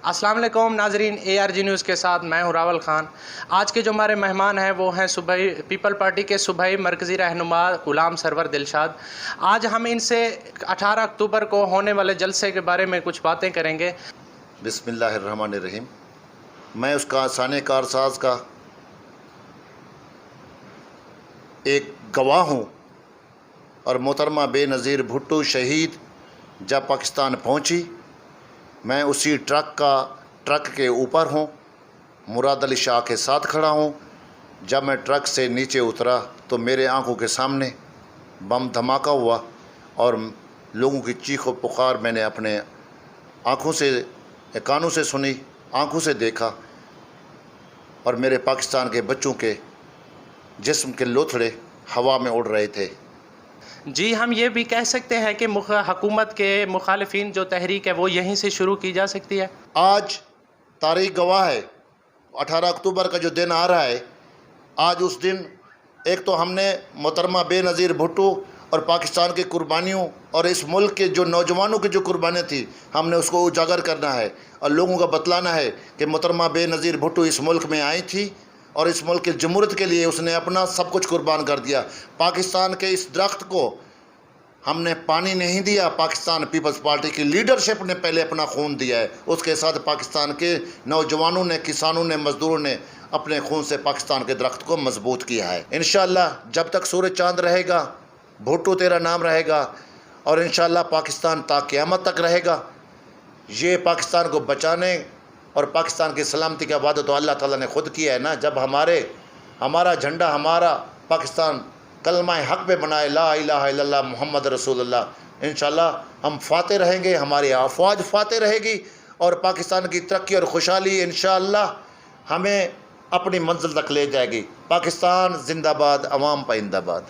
السلام علیکم ناظرین، ARG نیوز کے ساتھ میں ہوں راول خان۔ آج کے جو ہمارے مہمان ہیں وہ ہیں صوبائی پیپل پارٹی کے صوبائی مرکزی رہنما غلام سرور دلشاد۔ آج ہم ان سے 18 اکتوبر کو ہونے والے جلسے کے بارے میں کچھ باتیں کریں گے۔ بسم اللہ الرحمن الرحیم۔ میں اس کا ثانیہ کارساز کا ایک گواہ ہوں، اور محترمہ بے نظیر بھٹو شہید جب پاکستان پہنچی، میں اسی ٹرک کے اوپر ہوں، مراد علی شاہ کے ساتھ کھڑا ہوں۔ جب میں ٹرک سے نیچے اترا تو میرے آنکھوں کے سامنے بم دھماکہ ہوا، اور لوگوں کی چیخ و پکار میں نے اپنے کانوں سے سنی، آنکھوں سے دیکھا، اور میرے پاکستان کے بچوں کے جسم کے لوتھڑے ہوا میں اڑ رہے تھے۔ جی، ہم یہ بھی کہہ سکتے ہیں کہ حکومت کے مخالفین جو تحریک ہے وہ یہیں سے شروع کی جا سکتی ہے۔ آج تاریخ گواہ ہے، 18 اکتوبر کا جو دن آ رہا ہے، آج اس دن ایک تو ہم نے محترمہ بے نظیر بھٹو اور پاکستان کی قربانیوں اور اس ملک کے جو نوجوانوں کی جو قربانیاں تھی، ہم نے اس کو اجاگر کرنا ہے اور لوگوں کا بتلانا ہے کہ محترمہ بے نظیر بھٹو اس ملک میں آئی تھی، اور اس ملک کی جمہوریت کے لیے اس نے اپنا سب کچھ قربان کر دیا۔ پاکستان کے اس درخت کو ہم نے پانی نہیں دیا، پاکستان پیپلز پارٹی کی لیڈرشپ نے پہلے اپنا خون دیا ہے، اس کے ساتھ پاکستان کے نوجوانوں نے، کسانوں نے، مزدوروں نے اپنے خون سے پاکستان کے درخت کو مضبوط کیا ہے۔ انشاءاللہ جب تک سورج چاند رہے گا، بھٹو تیرا نام رہے گا، اور انشاءاللہ پاکستان تا قیامت تک رہے گا۔ یہ پاکستان کو بچانے اور پاکستان کی سلامتی کا وعدہ تو اللہ تعالیٰ نے خود کیا ہے نا، جب ہمارا جھنڈا، ہمارا پاکستان کلمہ حق پہ بنائے، لا الہ الا اللہ محمد رسول اللہ، انشاءاللہ ہم فاتح رہیں گے، ہماری افواج فاتح رہے گی، اور پاکستان کی ترقی اور خوشحالی انشاءاللہ ہمیں اپنی منزل تک لے جائے گی۔ پاکستان زندہ باد، عوام پائندہ باد۔